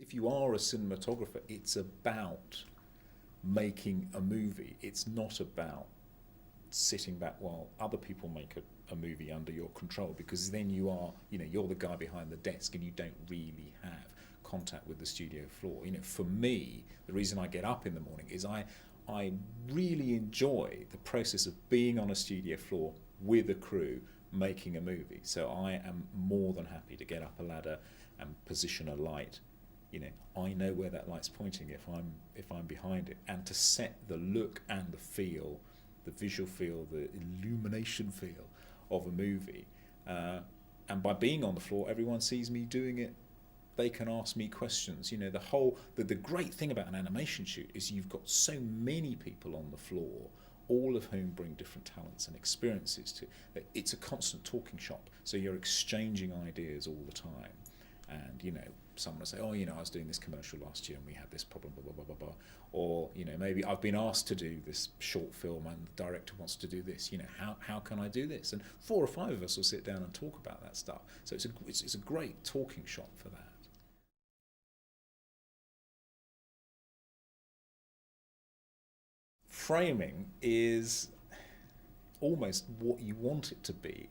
If you are a cinematographer, it's about making a movie. It's not about sitting back while other people make a movie under your control, because then you are, you're the guy behind the desk and you don't really have contact with the studio floor. For me, the reason I get up in the morning is I really enjoy the process of being on a studio floor with a crew making a movie. So I am more than happy to get up a ladder and position a light. I know where that light's pointing if I'm behind it, and to set the look and the feel, the visual feel, the illumination feel of a movie. And by being on the floor, everyone sees me doing it. They can ask me questions. The great thing about an animation shoot is you've got so many people on the floor, all of whom bring different talents and experiences to that. It's a constant talking shop, so you're exchanging ideas all the time. And someone will say, I was doing this commercial last year and we had this problem, blah blah blah blah blah. Or maybe I've been asked to do this short film and the director wants to do this. How can I do this? And 4 or 5 of us will sit down and talk about that stuff. So it's a great talking shop for that. Framing is almost what you want it to be.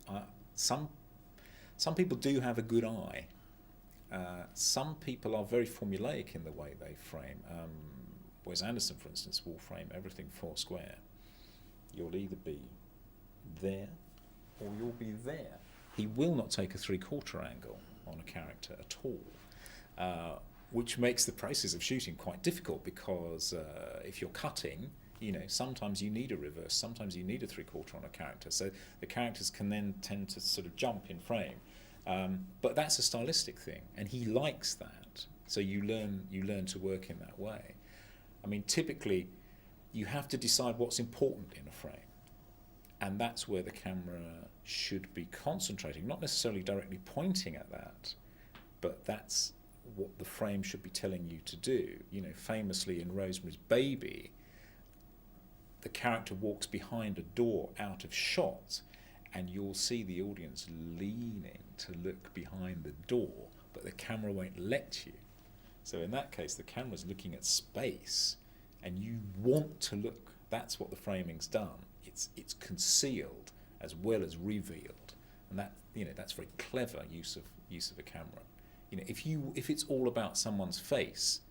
Some people do have a good eye. Some people are very formulaic in the way they frame. Wes Anderson, for instance, will frame everything 4 square. You'll either be there or you'll be there. He will not take a 3/4 angle on a character at all, which makes the process of shooting quite difficult, because if you're cutting, sometimes you need a reverse, sometimes you need a 3/4 on a character. So the characters can then tend to sort of jump in frame. But that's a stylistic thing, and he likes that. So you learn to work in that way. Typically, you have to decide what's important in a frame, and that's where the camera should be concentrating, not necessarily directly pointing at that, but that's what the frame should be telling you to do. Famously in Rosemary's Baby, the character walks behind a door out of shot, and you'll see the audience leaning to look behind the door, but the camera won't let you. So in that case, the camera's looking at space, and you want to look. That's what the framing's done. It's concealed as well as revealed, and that's very clever use of a camera. If it's all about someone's face,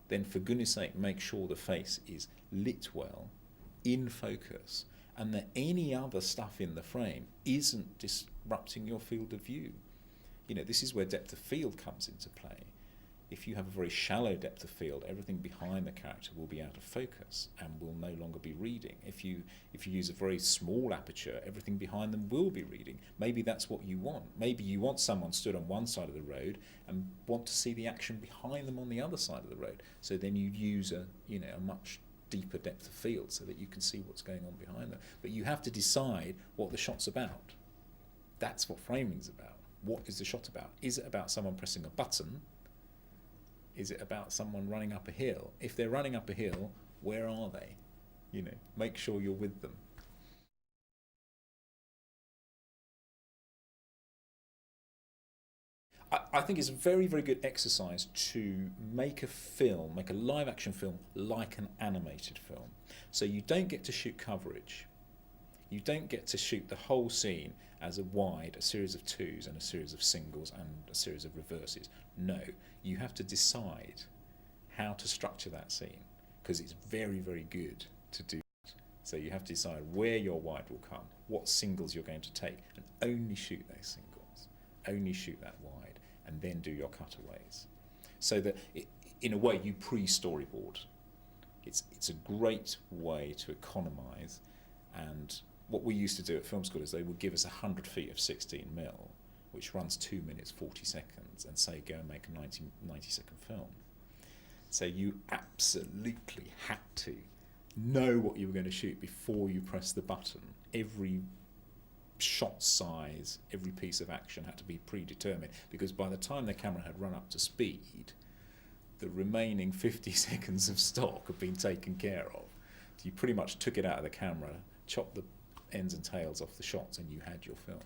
then for goodness sake, make sure the face is lit well, in focus, and that any other stuff in the frame isn't disrupting your field of view. This is where depth of field comes into play. If you have a very shallow depth of field, everything behind the character will be out of focus and will no longer be reading. If you use a very small aperture, everything behind them will be reading. Maybe that's what you want. Maybe you want someone stood on one side of the road and want to see the action behind them on the other side of the road. So then you use a much deeper depth of field so that you can see what's going on behind them. But you have to decide what the shot's about. That's what framing's about. What is the shot about? Is it about someone pressing a button? Is it about someone running up a hill? If they're running up a hill, where are they? Make sure you're with them. I think it's a very, very good exercise to make a live action film like an animated film. So you don't get to shoot coverage. You don't get to shoot the whole scene as a wide, a series of 2s and a series of singles and a series of reverses. No, you have to decide how to structure that scene, because it's very, very good to do that. So you have to decide where your wide will come, what singles you're going to take, and only shoot those singles, only shoot that wide, and then do your cutaways. So that, in a way, you pre-storyboard. It's a great way to economise. And what we used to do at film school is they would give us 100 feet of 16mm, which runs 2 minutes 40 seconds, and say go and make a 90-second film. So you absolutely had to know what you were going to shoot before you press the button. Every shot size, every piece of action had to be predetermined, because by the time the camera had run up to speed, the remaining 50 seconds of stock had been taken care of. So you pretty much took it out of the camera, chopped the ends and tails off the shots, and you had your film.